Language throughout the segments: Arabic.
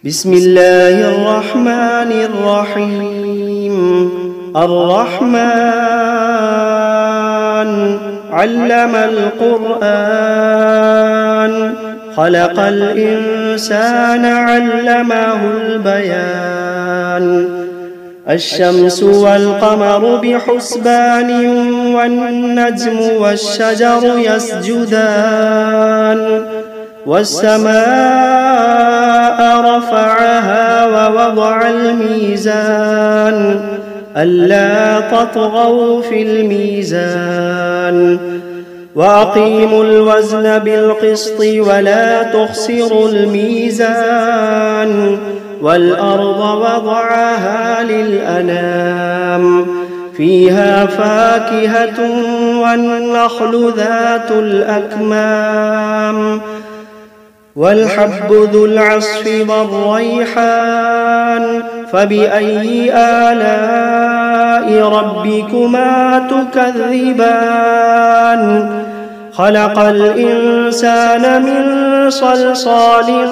بسم الله الرحمن الرحيم. الرحمن علم القرآن، خلق الإنسان علمه البيان. الشمس والقمر بحسبان، والنجم والشجر يسجدان. والسماء رفعها ووضع الميزان، ألا تطغوا في الميزان. وأقيموا الوزن بالقسط ولا تخسروا الميزان. والأرض وضعها للأنام، فيها فاكهة والنخل ذات الأكمام. والحب ذو العصف والريحان، فبأي آلاء ربكما تكذبان. خلق الإنسان من صلصال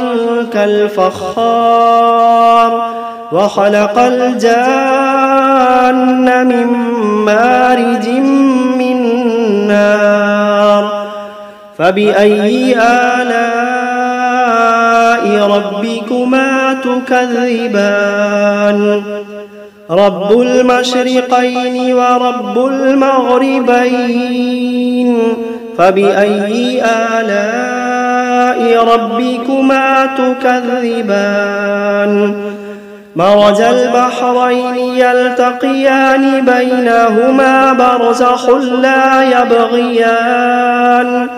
كالفخار، وخلق الجان من مارج من نار. فبأي آلاء ربكما تكذبان. رب المشرقين ورب المغربين، فبأي آلاء ربكما تكذبان. مرج البحرين يلتقيان، بينهما برزخ لا يبغيان.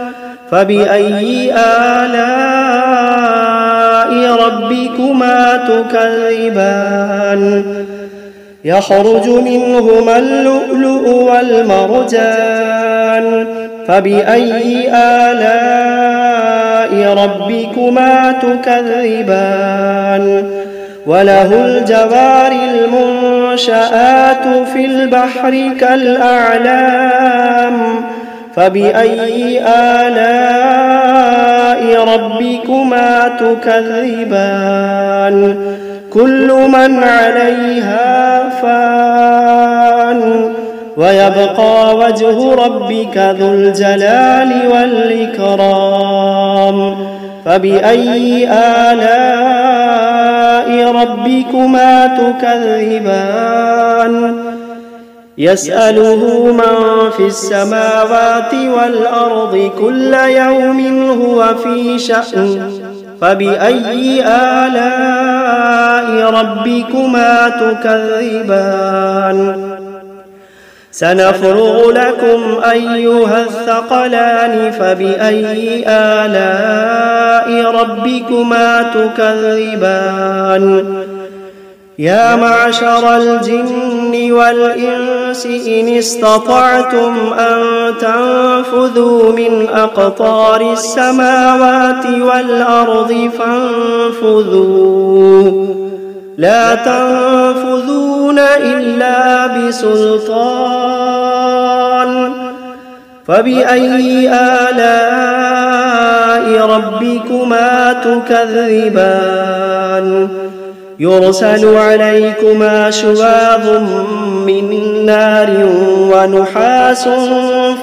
فبأي آلاء ربكما تكذبان. يخرج منهما اللؤلؤ والمرجان، فبأي آلاء ربكما تكذبان. وله الجوار المنشآت في البحر كالأعلام، فبأي آلاء ربكما تكذبان. كل من عليها فان، ويبقى وجه ربك ذو الجلال والإكرام. فبأي آلاء ربكما تكذبان. يسأله من في السماوات والأرض كل يوم هو في شأن. فبأي آلاء ربكما تكذبان. سنفرغ لكم أيها الثقلان، فبأي آلاء ربكما تكذبان. يا معشر الجن والإنس إن استطعتم أن تنفذوا من أقطار السماوات والأرض فانفذوا، لا تنفذون إلا بسلطان. فبأي آلاء ربكما تكذبان. يرسل عليكما شواظ من نار ونحاس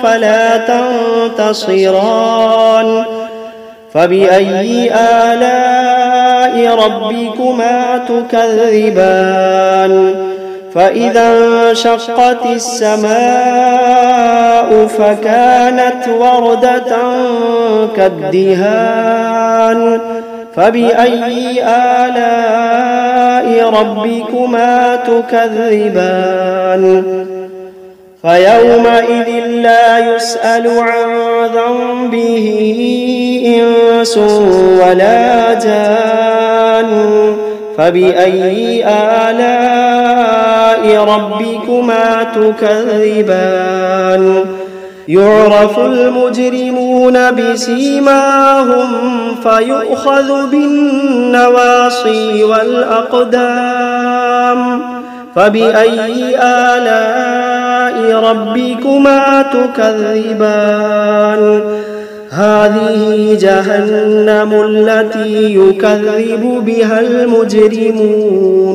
فلا تنتصران. فبأي آلاء ربكما تكذبان. فإذا انشقت السماء فكانت وردة كالدهان. فبأي آلاء ربكما تكذبان. فيومئذ لا يسأل عن ذنبه إنس ولا جان. فبأي آلاء ربكما تكذبان. يعرف المجرمون بسيماهم، فيؤخذ بالنواصي والأقدام. فبأي آلاء ربكما تكذبان. هذه جهنم التي يكذب بها المجرمون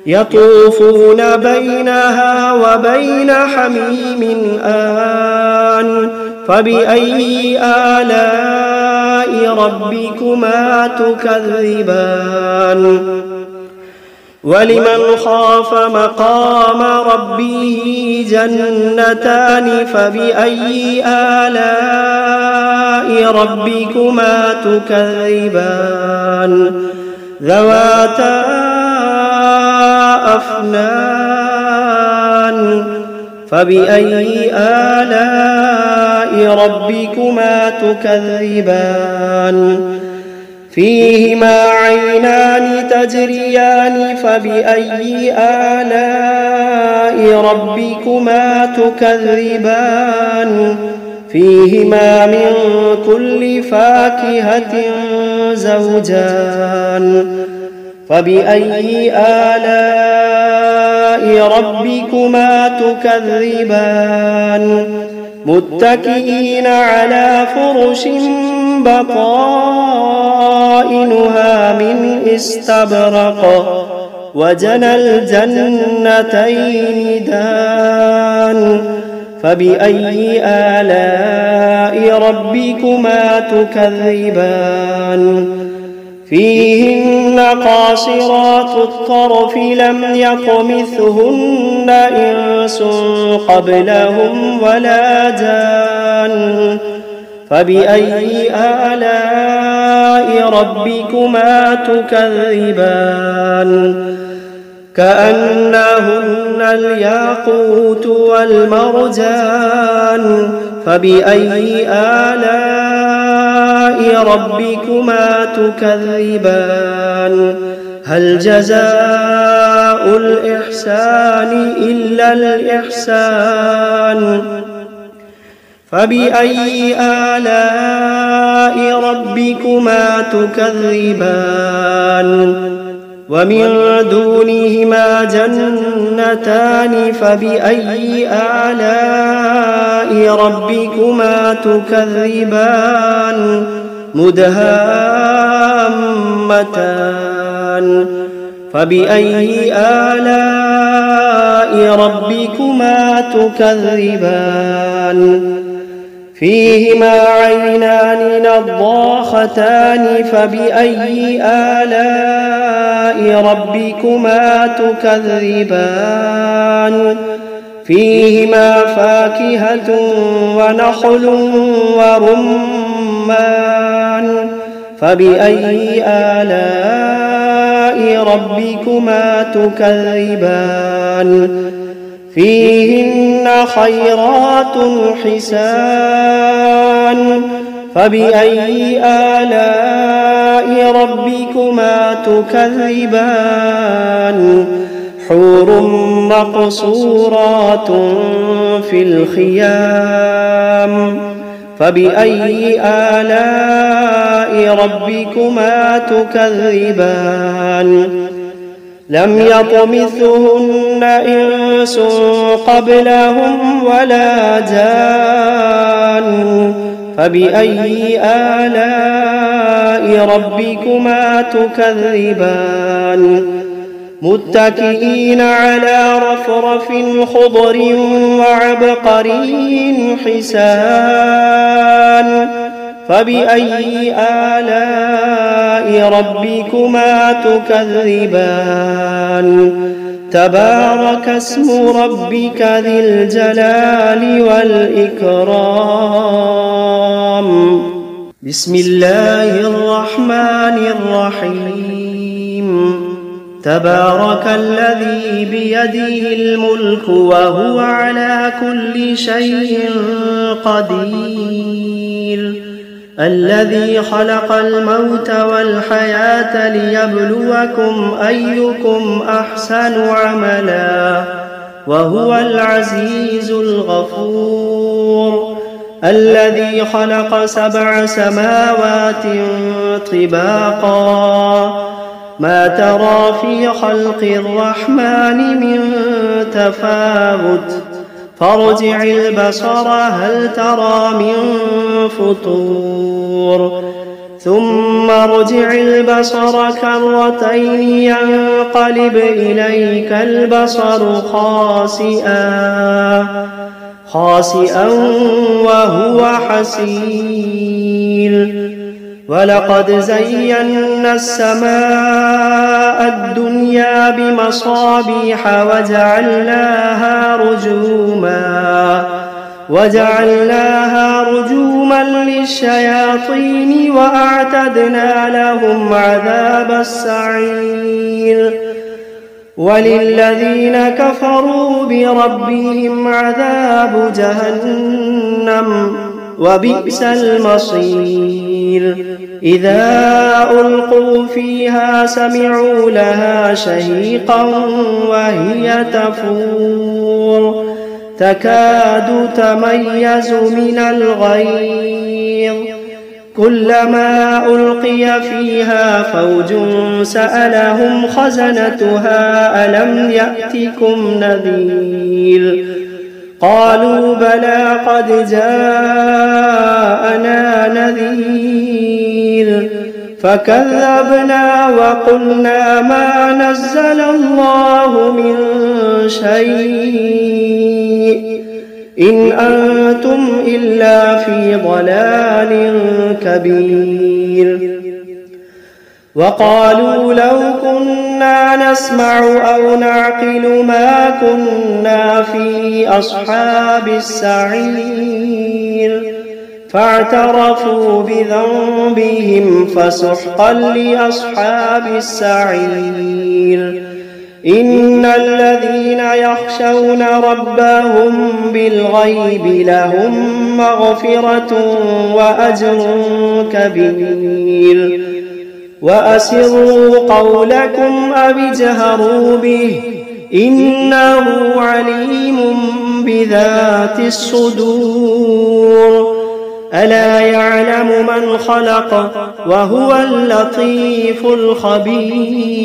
يطوفون بينها وبين حميم آن فبأي آلاء ربكما تكذبان ولمن خاف مقام ربه جنتان فبأي آلاء ربكما تكذبان ذواتا أفنان فبأي آلاء ربكما تكذبان فيهما عينان تجريان فبأي آلاء ربكما تكذبان فيهما من كل فاكهة زوجان فبأي آلاء ربكما تكذبان متكئين على فرش بطائنها من استبرق وجنى الجنتين دان فبأي آلاء ربكما تكذبان فيهن قاصرات الطرف لم يطمثهن إنس قبلهم ولا جان فبأي آلاء ربكما تكذبان كأنهن الياقوت والمرجان فبأي آلاء ربكما تكذبان هل جزاء الإحسان إلا الإحسان فبأي آلاء ربكما تكذبان ومن دونهما جنتان فبأي آلاء ربكما تكذبان مدهامتان فبأي آلاء ربكما تكذبان فيهما عينان نضاختان فبأي آلاء ربكما تكذبان فيهما فاكهة ونخل ورمان فبأي آلاء ربكما تكذبان فيهن خيرات حسان فبأي آلاء ربكما تكذبان حور مقصورات في الخيام فبأي آلاء ربكما تكذبان لم يطمثهن إنس قبلهم ولا جان فبأي آلاء ربكما تكذبان متكئين على رفرف خضر وعبقري حسان فبأي آلاء ربكما تكذبان تبارك اسم ربك ذي الجلال والإكرام بسم الله الرحمن الرحيم تبارك الذي بيده الملك وهو على كل شيء قدير الذي خلق الموت والحياة ليبلوكم أيكم أحسن عملا وهو العزيز الغفور الذي خلق 7 سماوات طباقا ما ترى في خلق الرحمن من تفاوت فارجع البصر هل ترى من فطور ثم ارجع البصر كرتين ينقلب إليك البصر خاسئا وهو حسير ولقد زينا السماء الدنيا بمصابيح وجعلناها رجوما للشياطين وأعتدنا لهم عذاب السعير وللذين كفروا بربهم عذاب جهنم وبئس المصير إذا ألقوا فيها سمعوا لها شهيقا وهي تفور تكاد تميز من الغيظ كلما ألقي فيها فوج سألهم خزنتها ألم يأتكم نذير قالوا بلى قد جاءنا نذير فكذبنا وقلنا ما نزل الله من شيء إن أنتم إلا في ضلال كبير وقالوا لو كنا نسمع أو نعقل ما كنا في أصحاب السعير فاعترفوا بذنبهم فسحقا لأصحاب السعير إن الذين يخشون ربهم بالغيب لهم مغفرة وأجر كبير وأسروا قولكم أو اجهروا به إنه عليم بذات الصدور ألا يعلم من خلق وهو اللطيف الخبير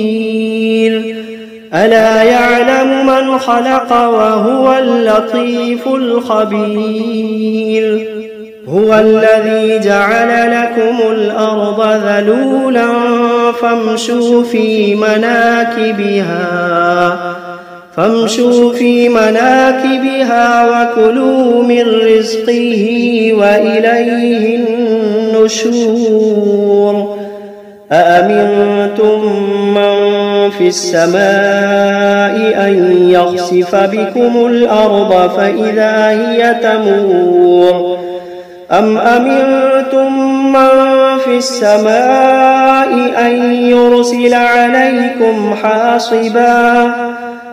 ألا يعلم من خلق وهو اللطيف الخبير هو الذي جعل لكم الأرض ذلولا فامشوا في مناكبها وكلوا من رزقه وإليه النشور أأمنتم من في السماء أن يخسف بكم الأرض فإذا هي تمور أم أمنتم من في السماء أن يرسل عليكم حاصبا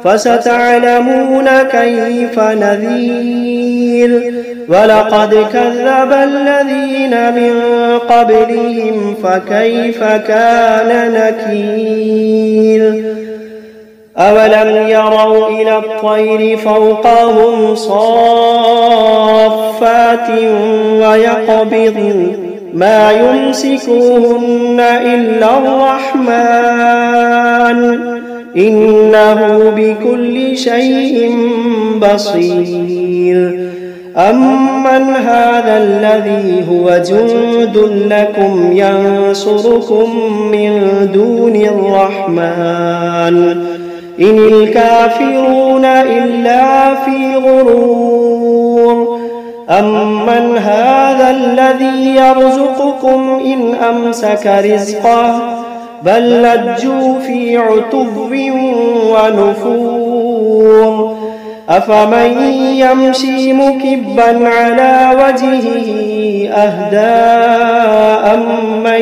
فستعلمون كيف نذير ولقد كذب الذين من قبلهم فكيف كان نكير أولم يروا إلى الطير فوقهم صافات ويقبضن ما يمسكوهن إلا الرحمن إنه بكل شيء بصير أمن هذا الذي هو جند لكم ينصركم من دون الرحمن إن الكافرون إلا في غرور أمن هذا الذي يرزقكم إن أمسك رزقه بل لجوا في عتب ونفور أفمن يمشي مكبا على وجهه أهدى أمن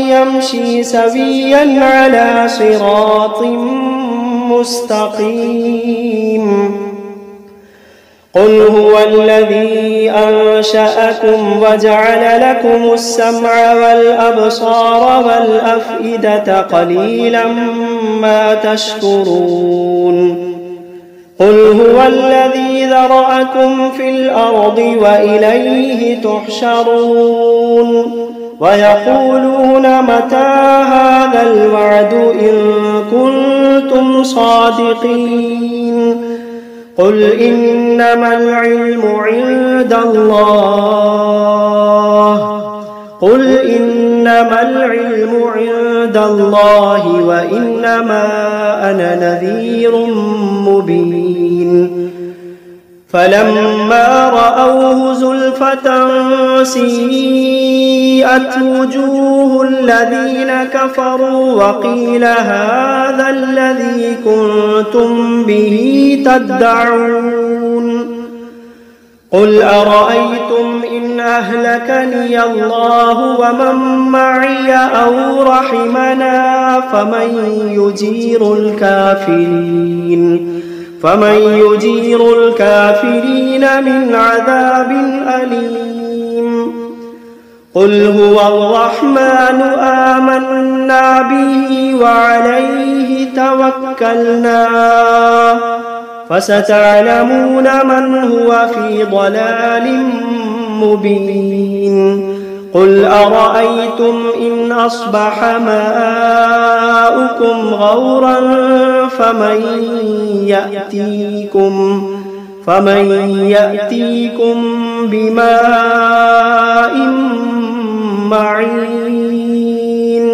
يمشي سويا على صراط مستقيم قل هو الذي أنشأكم وجعل لكم السمع والأبصار والأفئدة قليلا ما تشكرون قل هو الذي ذرأكم في الأرض وإليه تحشرون ويقولون متى هذا الوعد إن كنتم صادقين قل إنما العلم عند الله وإنما أنا نذير مبين فلما رأوه زلفة سيئت وجوه الذين كفروا وقيل هذا الذي كنتم به تدعون قل أرأيتم إن أهلكني الله ومن معي أو رحمنا فمن يجير الكافرين من عذاب أليم قل هو الرحمن آمنا به وعليه توكلنا فستعلمون من هو في ضلال مبين قل أرأيتم إن أصبح ماؤكم غورا فمن يأتيكم بماء معين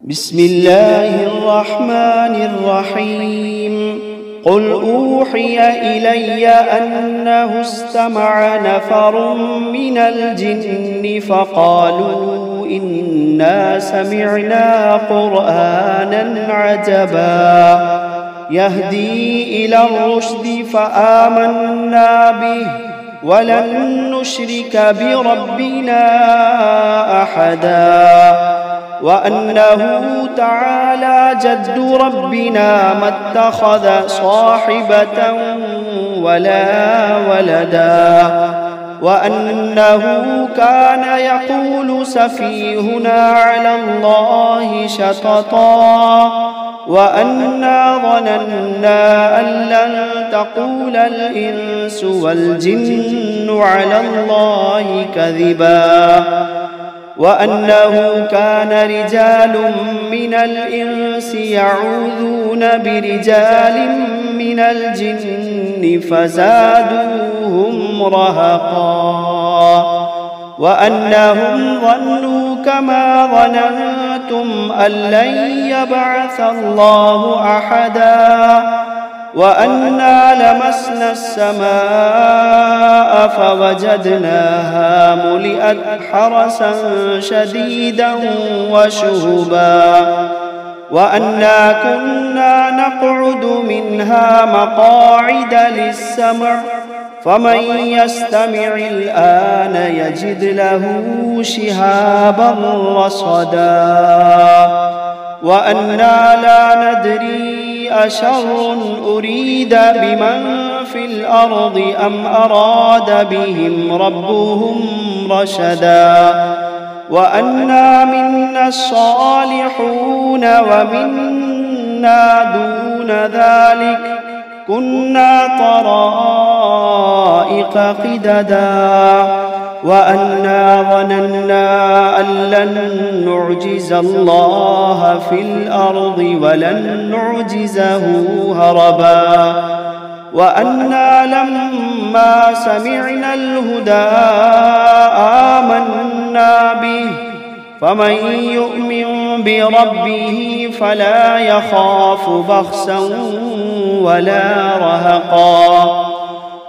بسم الله الرحمن الرحيم قل أوحي إلي أنه استمع نفر من الجن فقالوا إنا سمعنا قرآنا عجبا يهدي إلى الرشد فآمنا به ولن نشرك بربنا أحدا وأنه تعالى جد ربنا ما اتخذ صاحبة ولا ولدا وأنه كان يقول سفيهنا على الله شططا وأنا ظننا أن لن تقول الإنس والجن على الله كذبا وأنه كان رجال من الإنس يعوذون برجال من الجن فزادوهم رهقا وأنهم ظنوا كما ظننتم أن لن يبعث الله أحدا وأنا لمسنا السماء فوجدناها ملئت حرسا شديدا وشهبا وأنا كنا نقعد منها مقاعد للسمع فمن يستمع الآن يجد له شهابا رصدا وأنا لا ندري أشر أريد بمن في الأرض أم أراد بهم ربهم رشدا وأنا منا الصالحون ومنا دون ذلك كنا طرائق قددا وأنا ظننا أن لن نعجز الله في الأرض ولن نعجزه هربا وأنا لما سمعنا الهدى آمنا به فمن يؤمن بربه فلا يخاف بخسا ولا رهقا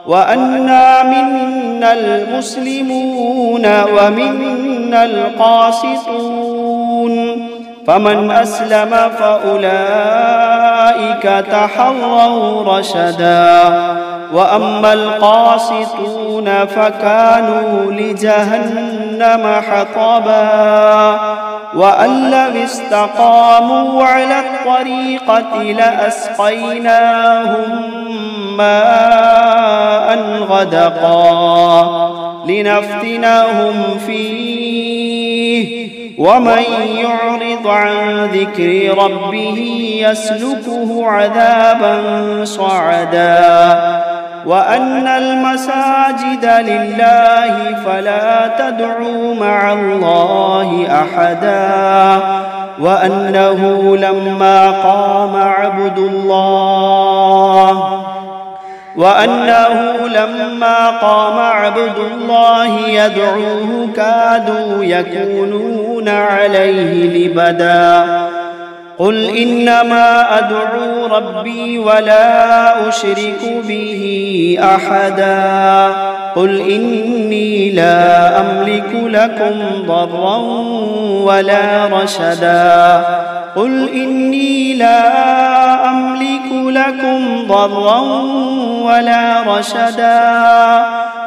وأنا منا المسلمون ومنا القاسطون فمن أسلم فأولئك تحروا رشدا وأما القاسطون فكانوا لجهنم حطبا وأن لو استقاموا على الطريقة لأسقيناهم ماء غدقا لنفتنهم فيه ومن يعرض عن ذكر ربه يسلكه عذابا صعدا وأن المساجد لله فلا تدعوا مع الله أحدا وأنه لما قام عبد الله يدعوه كادوا يكونون عليه لبدا قل إنما أدعو ربي ولا أشرك به أحدا قل إني لا أملك لكم ضرا ولا رشدا قل إني لا أملك لكم ضرا ولا رشدا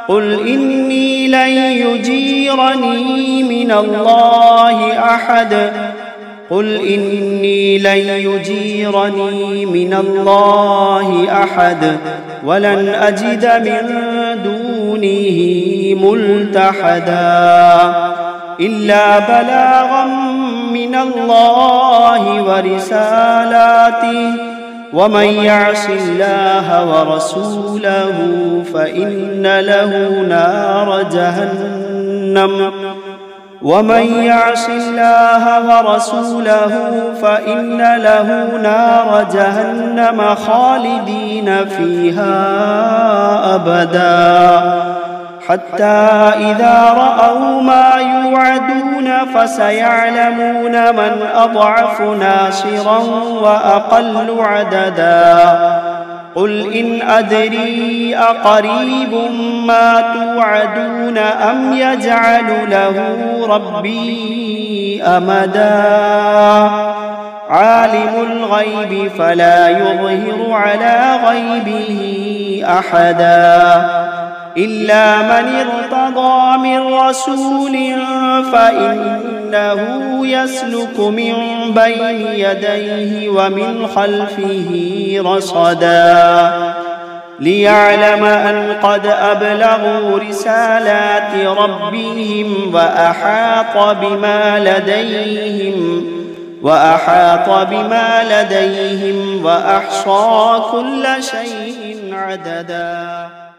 قل إني لن يجيرني من الله أحد قل إني لن يجيرني من الله أحد ولن أجد من دونه ملتحدا إلا بلاغا من الله ورسالاته ومن يعص الله ورسوله فإن له نار جهنم خالدين فيها أبدا حتى إذا رأوا ما يوعدون فسيعلمون من أضعف ناصرا وأقل عددا قل إن أدري أقريب ما توعدون أم يجعل له ربي أمدا عالم الغيب فلا يظهر على غيبه أحدا إلا من ارتضى من رسول فإنه يسلك من بين يديه ومن خلفه رصدا ليعلم أن قد أبلغوا رسالات ربهم وأحاط بما لديهم وأحصى كل شيء عددا.